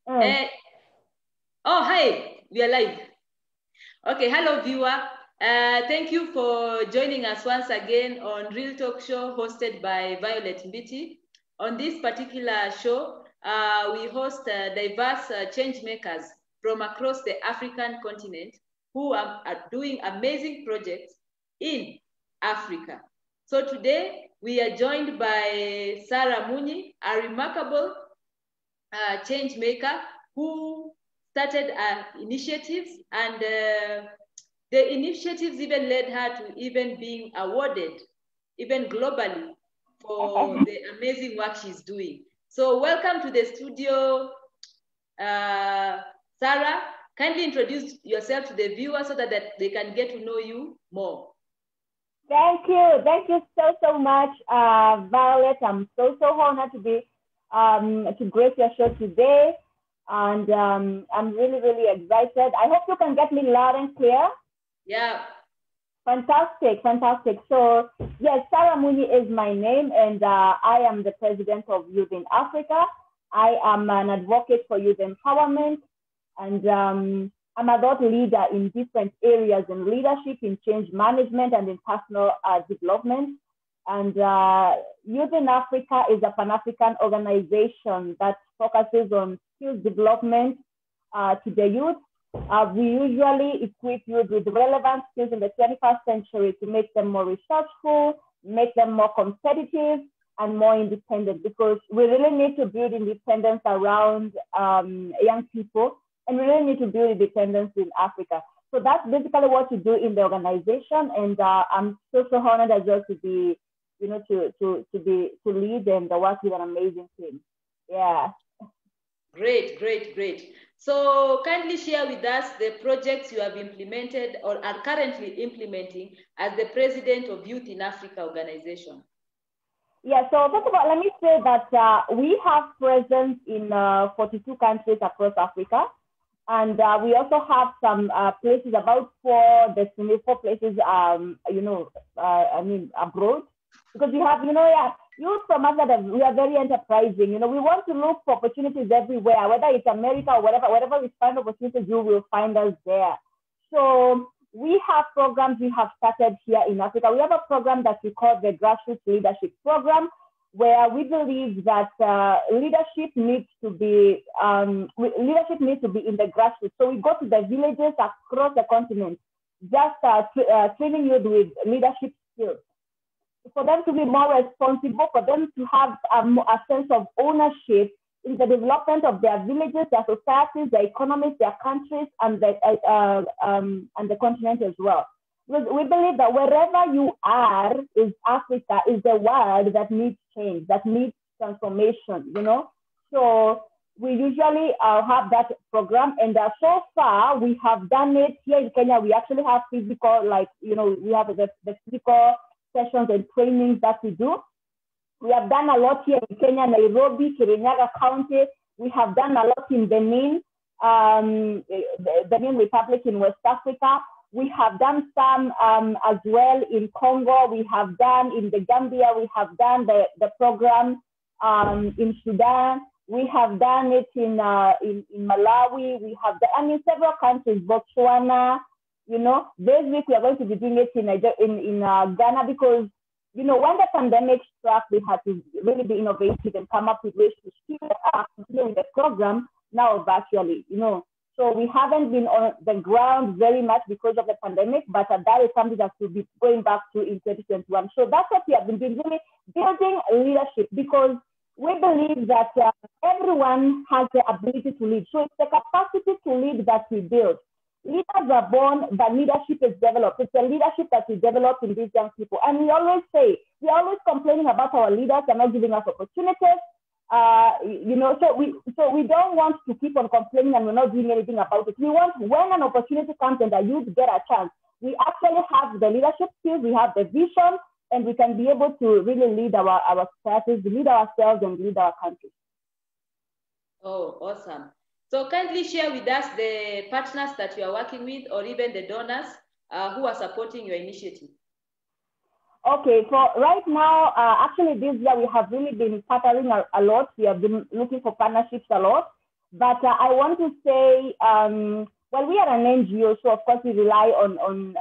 Mm. Oh, hi, we are live. Okay, hello, viewer. Thank you for joining us once again on Real Talk Show hosted by Violet Mbiti. On this particular show, we host diverse change makers from across the African continent who are doing amazing projects in Africa. So today, we are joined by Sarah Munyi, a remarkable change maker who started initiatives, and the initiatives even led her to even being awarded, even globally, for the amazing work she's doing. So welcome to the studio, Sarah. Kindly introduce yourself to the viewers so that they can get to know you more. Thank you so much, Violet. I'm so honored to be to grace your show today, and I'm really excited. I hope you can get me loud and clear. Yeah. Fantastic. So yes, Sarah Munyi is my name, and I am the president of Youth in Africa. I am an advocate for youth empowerment, and I'm a thought leader in different areas in leadership, in change management, and in personal development. And Youth in Africa is a Pan-African organization that focuses on skills development to the youth. We usually equip youth with relevant skills in the 21st century to make them more resourceful, make them more competitive, and more independent, because we really need to build independence around young people, and we really need to build independence in Africa. So that's basically what we do in the organization, and I'm so honored as well to be, to lead and work with an amazing team. Yeah. Great. So kindly share with us the projects you have implemented or are currently implementing as the president of Youth in Africa organization. Yeah, so first of all, let me say that we have presence in 42 countries across Africa. And we also have some places, about four places, abroad. Because we have, youth from us that we are very enterprising. We want to look for opportunities everywhere, whether it's America or wherever we find opportunities, you will find us there. So we have programs we have started here in Africa. We have a program that we call the Grassroots Leadership Program, where we believe that leadership needs to be in the grassroots. So we go to the villages across the continent, just training youth with leadership skills, for them to be more responsible, for them to have a sense of ownership in the development of their villages, their societies, their economies, their countries, and the continent as well. We believe that wherever you are is Africa, is the world that needs change, that needs transformation, So we usually have that program, and so far we have done it here in Kenya. We actually have physical, we have the physical sessions and trainings that we do. We have done a lot here in Kenya, Nairobi, Kirinyaga County. We have done a lot in Benin, Benin Republic in West Africa. We have done some as well in Congo. We have done in the Gambia. We have done the program in Sudan. We have done it in Malawi. We have done in several countries, Botswana. This week we are going to be doing it in Ghana, because when the pandemic struck, we had to really be innovative and come up with ways to still continue the program now virtually. So we haven't been on the ground very much because of the pandemic, but that is something that we'll be going back to in 2021. So that's what we have been doing, really building leadership, because we believe that everyone has the ability to lead. So it's the capacity to lead that we build. Leaders are born, but leadership is developed. It's the leadership that we develop in these young people. And we always say, we're always complaining about our leaders. They're not giving us opportunities. So we don't want to keep on complaining and we're not doing anything about it. We want, when an opportunity comes and the youth get a chance, we actually have the leadership skills, we have the vision, and we can be able to really lead our societies, lead ourselves, and lead our country. Oh, awesome. So kindly share with us the partners that you are working with, or even the donors who are supporting your initiative. Okay, so right now, actually this year we have really been partnering a lot. We have been looking for partnerships a lot. But I want to say, well, we are an NGO, so of course we rely on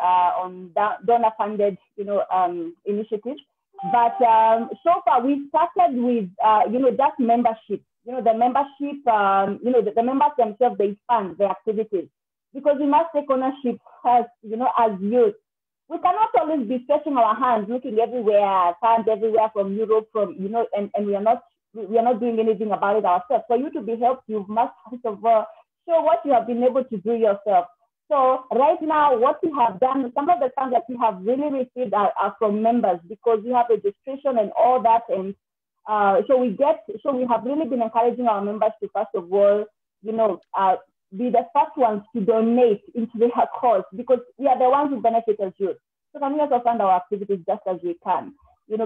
donor-funded, initiatives. But so far we started with, just membership. The membership, the members themselves, they fund their activities, because we must take ownership first, as youth. We cannot always be stretching our hands, looking everywhere, funds everywhere from Europe, and we are not doing anything about it ourselves. For you to be helped, you must first of all show what you have been able to do yourself. So right now, what we have done, some of the funds that we have really received are from members, because we have registration and all that, and so we have really been encouraging our members to first of all, be the first ones to donate into their cause, because we are the ones who benefit as youth. So can we also fund our activities just as we can,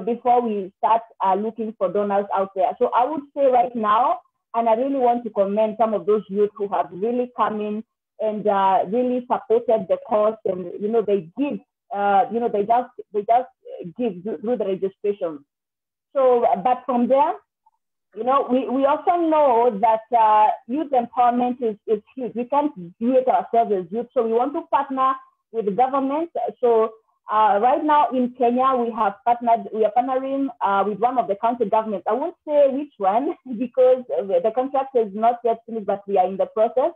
before we start looking for donors out there. So I would say right now, and I really want to commend some of those youth who have really come in and really supported the cause, and they give, they just give through the registration. So, but from there, we also know that youth empowerment is huge. We can't do it ourselves as youth, so we want to partner with the government. So right now in Kenya, we are partnering with one of the county governments. I won't say which one because the contract is not yet finished, but we are in the process.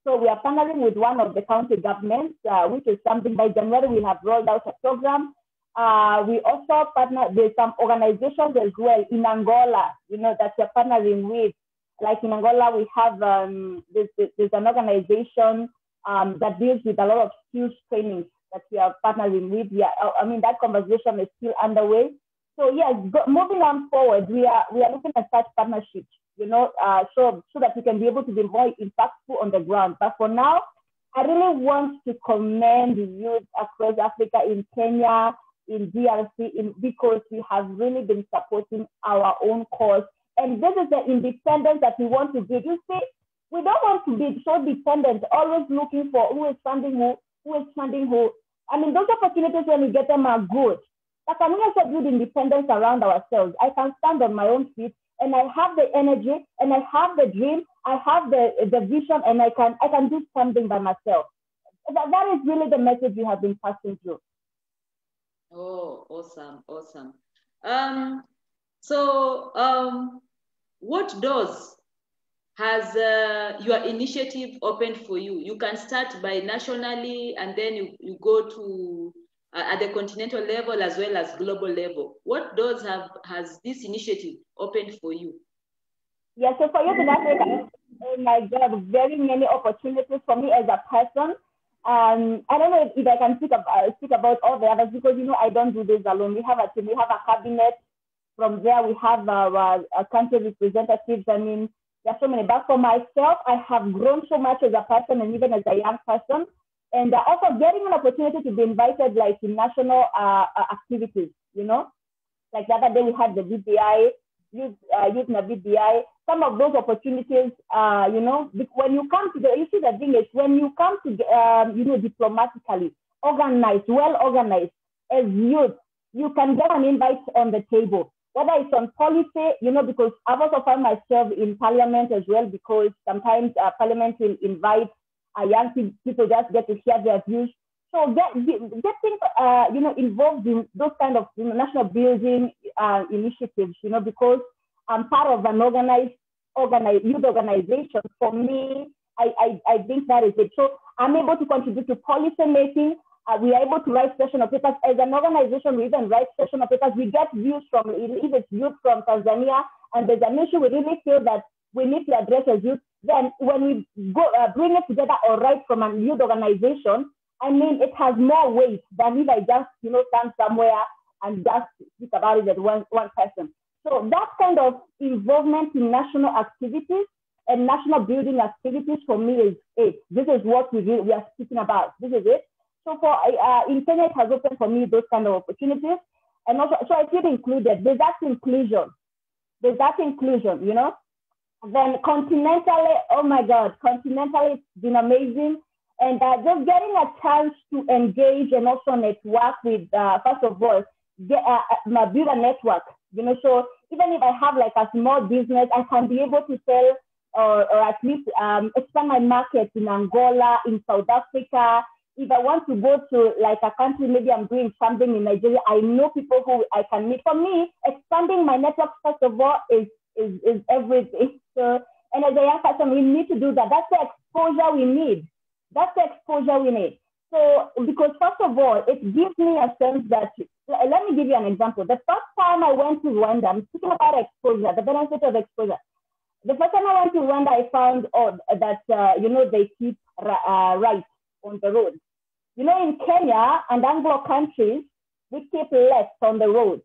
So we are partnering with one of the county governments, which is something by January we have rolled out a program. We also partner with some organizations as well in Angola, that we're partnering with. Like in Angola, we have there's an organization that deals with a lot of skills trainings that we are partnering with. Yeah, I mean, that conversation is still underway. So yes, moving on forward, we are looking at such partnerships, so that we can be able to be more impactful on the ground. But for now, I really want to commend the youth across Africa, in Kenya, in DRC, because we have really been supporting our own cause. And this is the independence that we want to build. You see, we don't want to be so dependent, always looking for who is funding who is funding who. I mean, those opportunities, when we get them, are good. But can we also build independence around ourselves? I can stand on my own feet, and I have the energy, and I have the dream, I have the vision, and I can do something by myself. That is really the message we have been passing through. Oh, awesome. What doors has your initiative opened for you? You can start by nationally, and then you go to at the continental level as well as global level. What doors has this initiative opened for you? Yeah, so for Youth in Africa, oh my God, very many opportunities for me as a person. I don't know if I can speak about all the others, because I don't do this alone. We have a team, we have a cabinet. From there, we have our country representatives. I mean, there are so many. But for myself, I have grown so much as a person, and even as a young person. And also getting an opportunity to be invited, like in national activities, Like the other day, we had the VBI, Youth in the VBI. Some of those opportunities, when you come to you see the thing is, when you come to, diplomatically, well organized, as youth, you can get an invite on the table. Whether it's on policy, because I've also found myself in parliament as well, because sometimes parliament will invite young people, just get to hear their views. So getting involved in those kind of national building initiatives, because I'm part of an organized youth organization. For me, I think that is it. So I'm able to contribute to policy making. We are able to write session of papers. As an organization, we even write session of papers. We get views from, if it's youth from Tanzania, and there's an issue we really feel that we need to address as youth. Then when we go bring it together or write from a youth organization, I mean, it has more weight than if I just, stand somewhere and just speak about it as one person. So that kind of involvement in national activities and national building activities for me is it. This is what we are speaking about. This is it. So for in Kenya, it has opened for me those kind of opportunities. And also, so I feel included. There's that inclusion, Then continentally, oh my God, continentally, it's been amazing. And just getting a chance to engage and also network with, first of all, build a network, So even if I have like a small business, I can be able to sell or at least expand my market in Angola, in South Africa. If I want to go to like a country, maybe I'm doing something in Nigeria, I know people who I can meet. For me, expanding my network, first of all, is everything. So, and as a young person, we need to do that. That's the exposure we need. That's the exposure we need. So, because first of all, it gives me a sense that, let me give you an example. The first time I went to Rwanda, I'm speaking about exposure, the benefit of exposure. The first time I went to Rwanda, I found that, they keep rice on the road. You know, in Kenya and Anglo countries, we keep less on the road.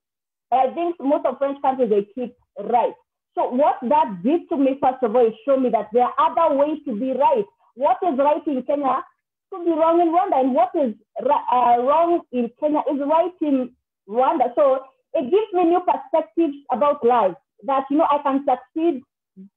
But I think most of French countries, they keep rice. So what that did to me, first of all, is show me that there are other ways to be right. What is right in Kenya could be wrong in Rwanda, and what is wrong in Kenya is right in Rwanda. So it gives me new perspectives about life, that, I can succeed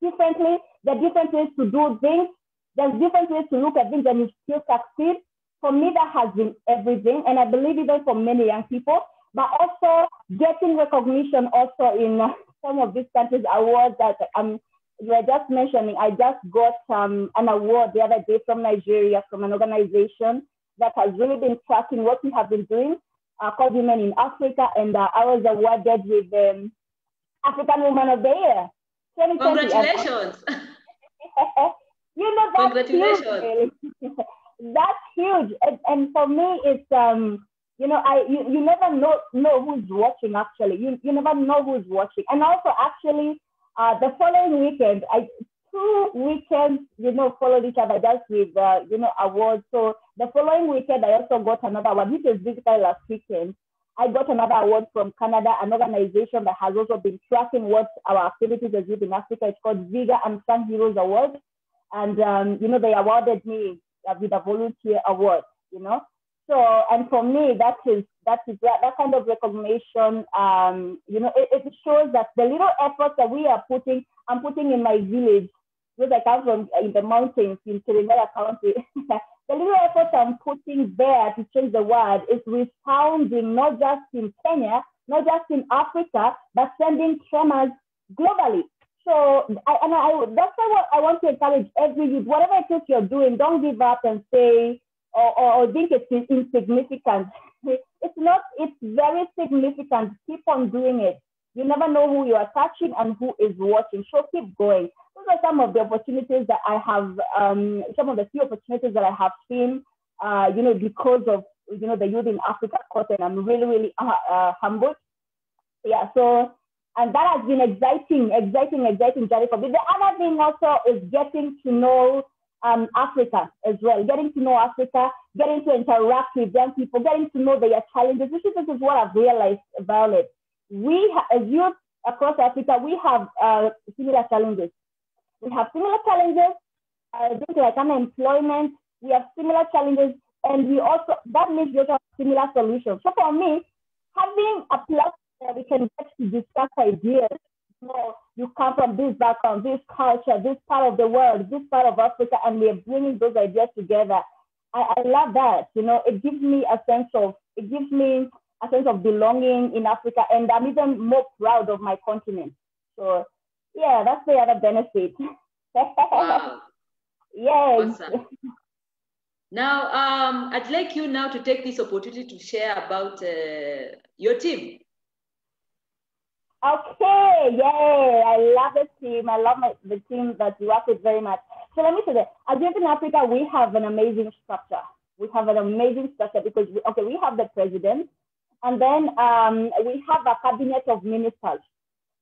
differently. There are different ways to do things. There's different ways to look at things and you still succeed. For me, that has been everything. And I believe even for many young people, but also getting recognition also in some of these countries, awards that you were just mentioning. I just got an award the other day from Nigeria, from an organization that has really been tracking what we have been doing, called Women in Africa. And I was awarded with African Woman of the Year. Congratulations. That's congratulations. Huge, really. That's huge. And for me, it's, you never know who's watching, actually. You never know who's watching. And also, actually, the following weekend, 2 weekends, followed each other just with, awards. So the following weekend, I also got another award. This is basically last weekend. I got another award from Canada, an organization that has also been tracking what our activities as youth in Africa. It's called Vigor and Sun Heroes Award. And, they awarded me with a volunteer award, So, and for me, that kind of recognition, it shows that the little efforts that I'm putting in my village, because I come from in the mountains in Kirinyaga County, the little efforts I'm putting there to change the world is resounding, not just in Kenya, not just in Africa, but sending tremors globally. So, that's why I want to encourage every youth, whatever it is you're doing, don't give up and say, or think it's insignificant. It's not, it's very significant. Keep on doing it. You never know who you are touching and who is watching. So keep going. Those are some of the opportunities that I have, some of the few opportunities that I have seen, because of, the Youth in Africa course, and I'm really, really humbled. Yeah, so, and that has been exciting journey for me. The other thing also is getting to know Africa as well, getting to know Africa, getting to interact with young people, getting to know their challenges. This is what I've realized about it. We, as youth across Africa, we have similar challenges. We have similar challenges, things like unemployment. We have similar challenges, and that means we also have similar solutions. So for me, having a platform where we can get to discuss ideas, you come from this background, this culture, this part of the world, this part of Africa, and we are bringing those ideas together. I love that. It gives me a sense of belonging in Africa, and I'm even more proud of my continent. So yeah, that's the other benefit. Wow. Yes. Awesome. Now, I'd like you now to take this opportunity to share about your team. Okay, yay! I love the team. I love the team that you work with very much. So let me say that as Youth in Africa, we have an amazing structure. We have an amazing structure because we have the president, and then we have a cabinet of ministers.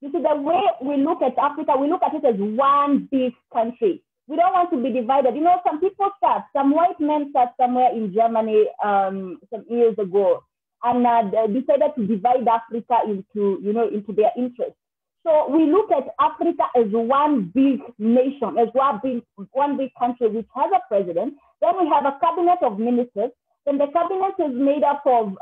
You see, the way we look at Africa, we look at it as one big country. We don't want to be divided. Some white men sat somewhere in Germany some years ago, and decided to divide Africa into their interests. So we look at Africa as one big nation, as one big country, which has a president. Then we have a cabinet of ministers. Then the cabinet is made up of,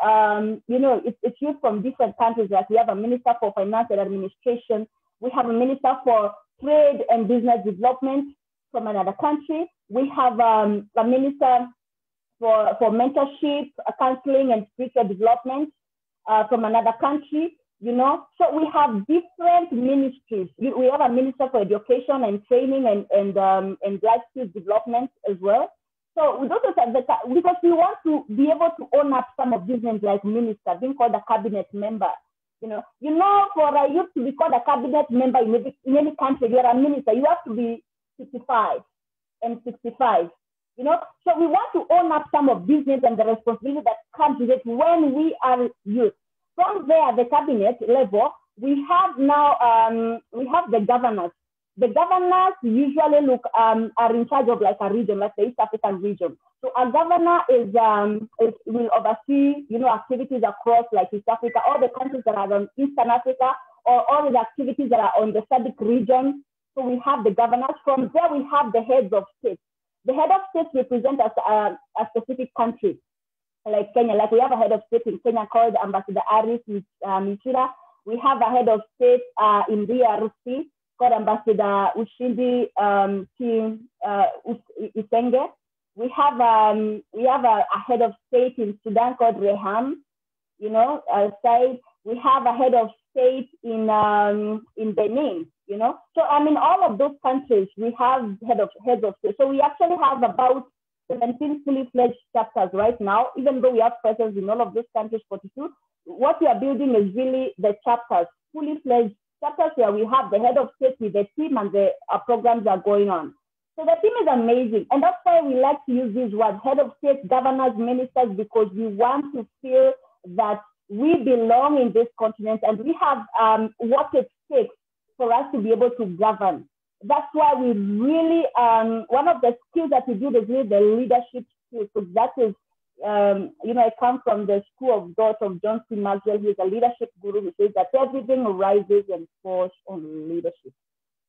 it's used from different countries. Like we have a minister for finance and administration. We have a minister for trade and business development from another country. We have a minister for mentorship, counseling, and spiritual development from another country. So we have different ministries. We have a minister for education and training and life skills development as well. So those are because we want to be able to own up some of these names like minister, being called a cabinet member. For a youth to be called a cabinet member in any country, you're a minister, you have to be 65 and 65. So we want to own up some of these names and the responsibility that comes with it when we are youth. From there, the cabinet level, we have now we have the governors. The governors usually are in charge of like a region, like the East African region. So a governor will oversee activities across like East Africa, all the countries that are on Eastern Africa, or all the activities that are on the SADC region. So we have the governors. From there, we have the heads of state. The head of state represents a specific country. Like Kenya, like we have a head of state in Kenya called Ambassador Aris Michira. We have a head of state in DRC called Ambassador Ushindi Isenge. We have a head of state in Sudan called Reham. Said. We have a head of state in Benin. So all of those countries we have heads of state. So we actually have about 17 fully fledged chapters right now, even though we have presence in all of those countries, 42. What we are building is really the chapters, fully fledged chapters where we have the head of state with the team and the programs are going on. So the team is amazing. And that's why we like to use these words, head of state, governors, ministers, because we want to feel that we belong in this continent and we have what it takes for us to be able to govern. That's why we really, one of the skills that we do is really the leadership skills. So that is, I come from the school of thought of John C. Maxwell, who is a leadership guru, who says that everything rises and falls on leadership.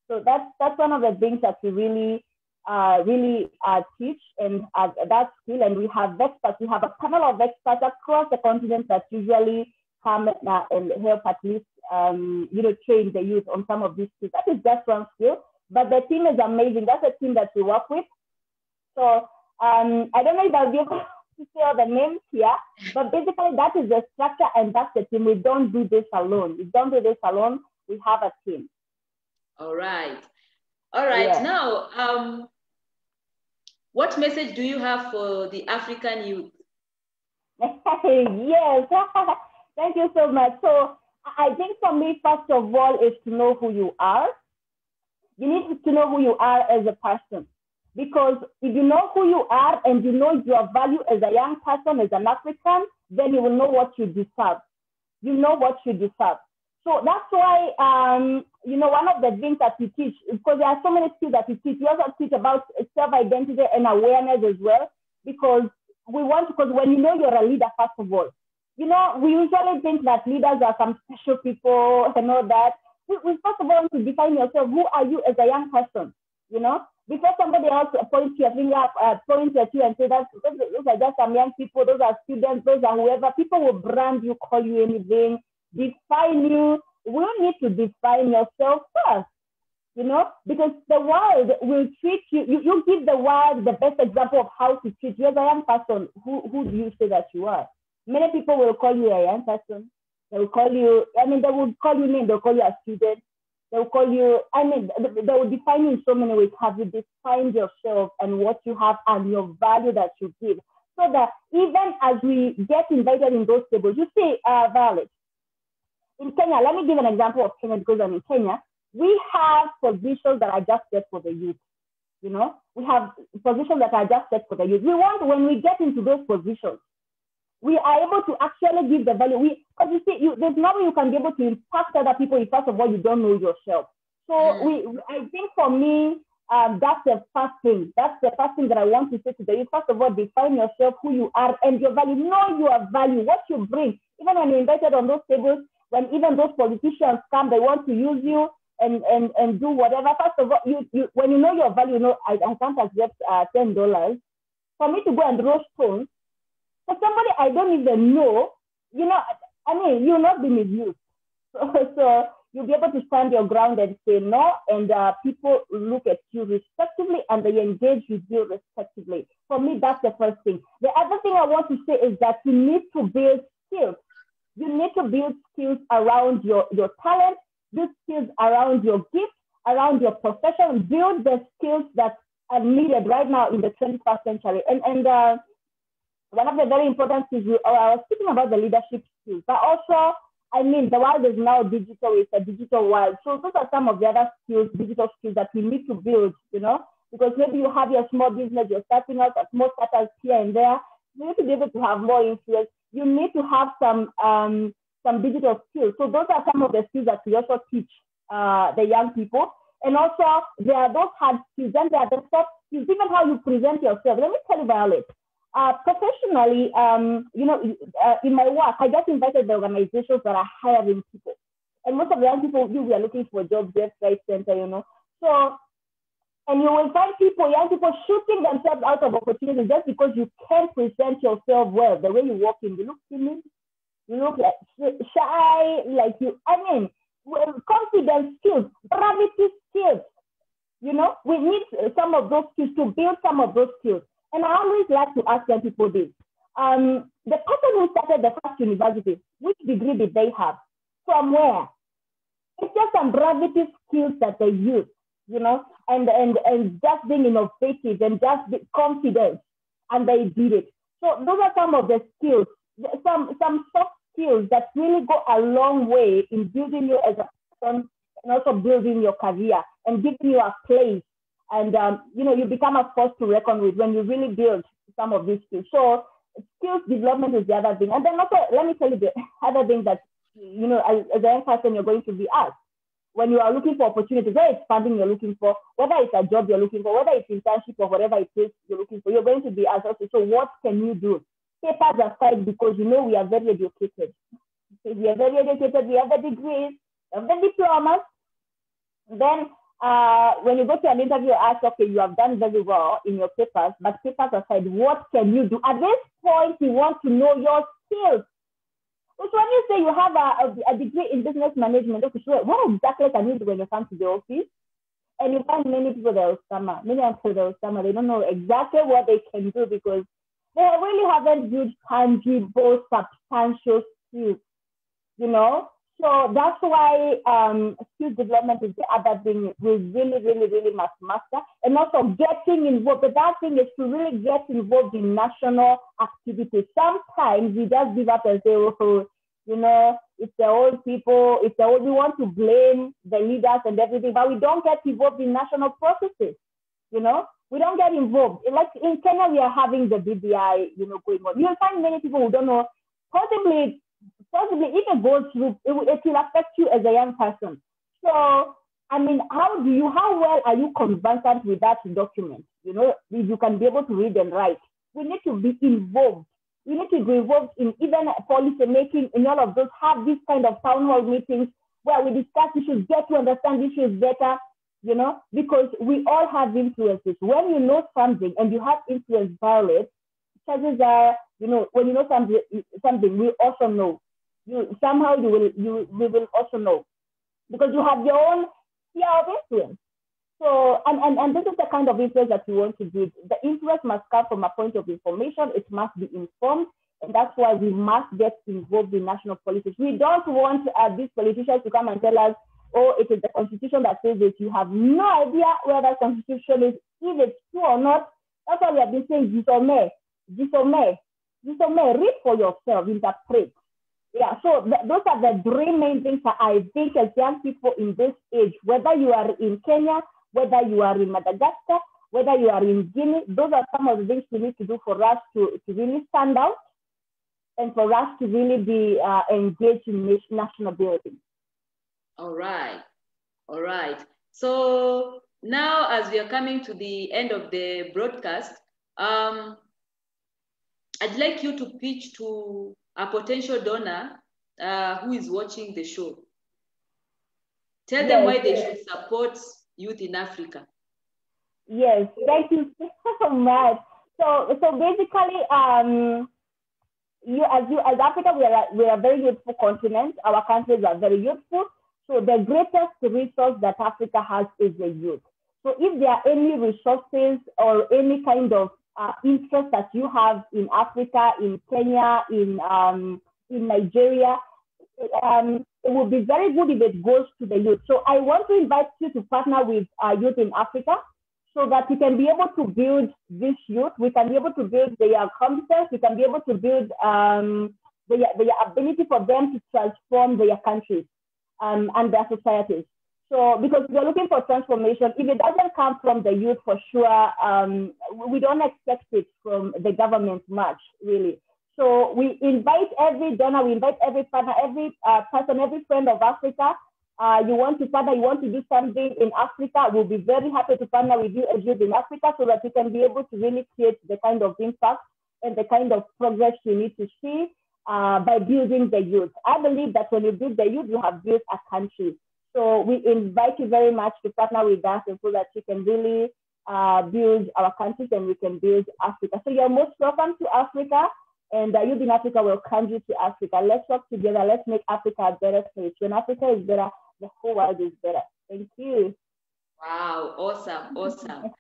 So that's one of the things that we really teach and that skill. And we have experts. We have a panel of experts across the continent that usually come and help at least, train the youth on some of these skills. That is just one skill. But the team is amazing. That's a team that we work with. So I don't know if I'll be able to say all the names here, but basically that is the structure and that's the team. We don't do this alone. We don't do this alone. We have a team. All right. Yeah. Now, what message do you have for the African youth? Yes, thank you so much. So I think for me, first of all, is to know who you are. You need to know who you are as a person, because if you know who you are and you know your value as a young person, as an African, then you will know what you deserve. You know what you deserve. So that's why, one of the things that we teach, because there are so many skills that we teach, we also teach about self-identity and awareness as well, because when you know you're a leader, first of all, we usually think that leaders are some special people and all that. We first of all want to define yourself. Who are you as a young person? Before somebody else points your finger, points at you and say that those are just some young people, those are students, those are whoever. People will brand you, call you anything, define you. We need to define yourself first, because the world will treat you. You give the world the best example of how to treat you as a young person. Who do you say that you are? Many people will call you a young person. They will call you, they will call you name, they'll call you a student. They will call you, they will define you in so many ways. Have you defined yourself and what you have and your value that you give? So that even as we get invited in those tables, you see, Violet, in Kenya, let me give an example of Kenya because I'm in Kenya. We have positions that are just set for the youth. We have positions that are just set for the youth. We want, when we get into those positions, we are able to actually give the value. Because you see, there's no way you can be able to impact other people if first of all you don't know yourself. So I think for me, that's the first thing. That's the first thing that I want to say to you. First of all, define yourself, who you are, and your value. Know your value, what you bring. Even when you're invited on those tables, when even those politicians come, they want to use you and do whatever. First of all, when you know your value, I can't accept $10 for me to go and roast stones. For somebody I don't even know, you'll not be misused. So you'll be able to stand your ground and say no, and people look at you respectively and they engage with you respectively. For me, that's the first thing. The other thing I want to say is that you need to build skills. You need to build skills around your talent, build skills around your gift, around your profession, build the skills that are needed right now in the 21st century. And one of the very important things, I was speaking about the leadership skills, but also, I mean, the world is now digital, it's a digital world. So those are some of the other skills, digital skills that we need to build, you know, because maybe you have your small business, you're starting out at small startups here and there. You need to be able to have more influence. You need to have some digital skills. So those are some of the skills that we also teach the young people. And also, there are those hard skills, and there are the soft skills, even how you present yourself. Let me tell you, Violet. Professionally, you know, in my work, I get invited to organizations that are hiring people. And most of the young people, we are looking for jobs left, right, center, you know. So, and you will find young people shooting themselves out of opportunities just because you can't present yourself well. The way you walk in, you look timid, you look like shy, like you, I mean, confidence skills, gravity skills. You know, we need some of those skills to build some of those skills. And I always like to ask young people this. The person who started the first university, which degree did they have? From where? It's just some gravity skills that they use, you know, and just being innovative and just be confident, and they did it. So those are some of the skills, some soft skills that really go a long way in building you as a person and also building your career and giving you a place. And, you know, you become a force to reckon with when you really build some of these skills. So skills development is the other thing. And then also, let me tell you the other thing that, you know, as a young person, you're going to be asked. When you are looking for opportunities, whether it's funding you're looking for, whether it's a job you're looking for, whether it's internship or whatever it is you're looking for, you're going to be asked, okay, so what can you do? Papers aside, because, you know, we are very educated. We are very educated, we have the degrees, we have the diplomas. Then when you go to an interview, you ask, okay, you have done very well in your papers, but papers aside, what can you do? At this point, we want to know your skills. So when you say you have a degree in business management, okay, sure, what exactly can you do when you come to the office? And you find many people that will stammer. Many people that will stammer. They don't know exactly what they can do because they really haven't built tangible, substantial skills, you know? So that's why skill development is the other thing we really must master. And also getting involved. The bad thing is to really get involved in national activities. Sometimes we just give up and say, oh, you know, it's the old people, we want to blame the leaders and everything, but we don't get involved in national processes, you know? We don't get involved. Like in Kenya, we are having the BBI, you know, going on. You'll find many people who don't know, possibly if it goes through, it will affect you as a young person. So, I mean, how well are you conversant with that document? You know, if you can be able to read and write. We need to be involved. We need to be involved in even policy making, in all of those, have this kind of town hall meetings where we discuss issues, get to understand issues better, you know, because we all have influences. When you know something and you have influence, Violet, chances are, you know, when you know something, we also know. We will also know because you have your own sphere of influence. So, and this is the kind of influence that you want to do. The influence must come from a point of information. It must be informed. And that's why we must get involved in national politics. We don't want these politicians to come and tell us, oh, it is the constitution that says this. You have no idea where that constitution is, if it's true or not. That's why we have been saying, disome, read for yourself, interpret. Yeah, so those are the three main things that I think as young people in this age, whether you are in Kenya, whether you are in Madagascar, whether you are in Guinea, those are some of the things we need to do for us to really stand out and for us to really be engaged in national building. All right. So now as we are coming to the end of the broadcast, I'd like you to pitch to a potential donor who is watching the show. Tell them why they should support youth in Africa. Yes, thank you so much. So basically, as Africa, we are a very youthful continent. Our countries are very youthful. So the greatest resource that Africa has is the youth. So if there are any resources or any kind of interest that you have in Africa, in Kenya, in in Nigeria, it would be very good if it goes to the youth. So I want to invite you to partner with youth in Africa so that we can be able to build this youth. We can be able to build their competence. We can be able to build their ability for them to transform their countries and their societies. So because we're looking for transformation, if it doesn't come from the youth, for sure, we don't expect it from the government much, really. So we invite every donor, we invite every partner, every person, every friend of Africa. You want to partner, you want to do something in Africa, we'll be very happy to partner with you as youth in Africa so that we can be able to really create the kind of impact and the kind of progress you need to see by building the youth. I believe that when you build the youth, you have built a country. So we invite you very much to partner with us and so that you can really build our countries and we can build Africa. So you're most welcome to Africa, and Youth in Africa welcomes you to Africa. Let's work together. Let's make Africa a better place. When Africa is better, the whole world is better. Thank you. Wow, awesome, awesome.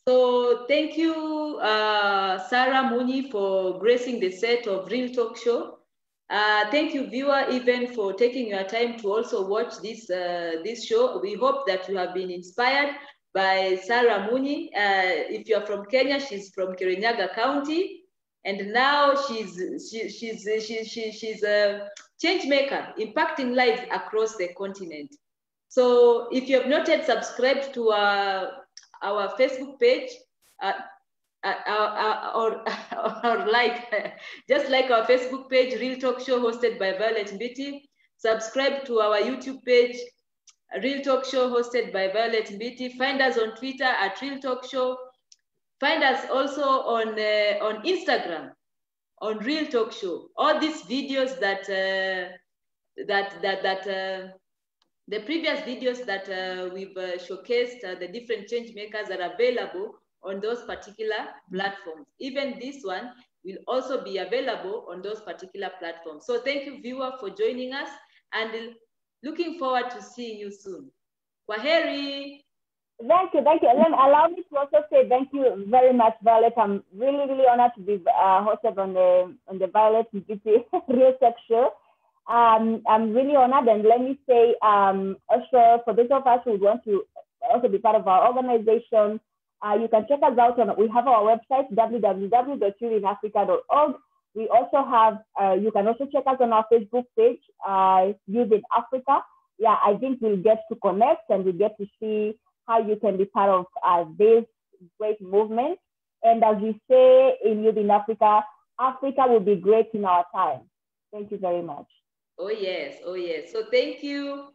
So thank you, Sarah Munyi, for gracing the set of Real Talk Show. Thank you, viewer, even for taking your time to also watch this show. We hope that you have been inspired by Sarah Munyi. If you're from Kenya, she's from Kirinyaga County, and now she's a change maker, impacting lives across the continent. So if you have not yet subscribed to our Facebook page, or just like our Facebook page, Real Talk Show, hosted by Violet Mbiti. Subscribe to our YouTube page, Real Talk Show, hosted by Violet Mbiti. Find us on Twitter at Real Talk Show. Find us also on Instagram, on Real Talk Show. All these videos the previous videos that we've showcased, the different change makers are available on those particular platforms. Even this one will also be available on those particular platforms. So thank you, viewer, for joining us, and looking forward to seeing you soon. Kwaheri. Thank you, thank you. And then allow me to also say thank you very much, Violet. I'm really, really honored to be hosted on the Violet Mbiti Real Talk Show. I'm really honored, and let me say also for those of us who want to also be part of our organization, you can check us out we have our website, www.youthinafrica.org. We also have, you can also check us on our Facebook page, Youth in Africa. Yeah, I think we'll get to connect and we get to see how you can be part of this great movement. And as we say in Youth in Africa, Africa will be great in our time. Thank you very much. Oh yes, oh yes. So thank you.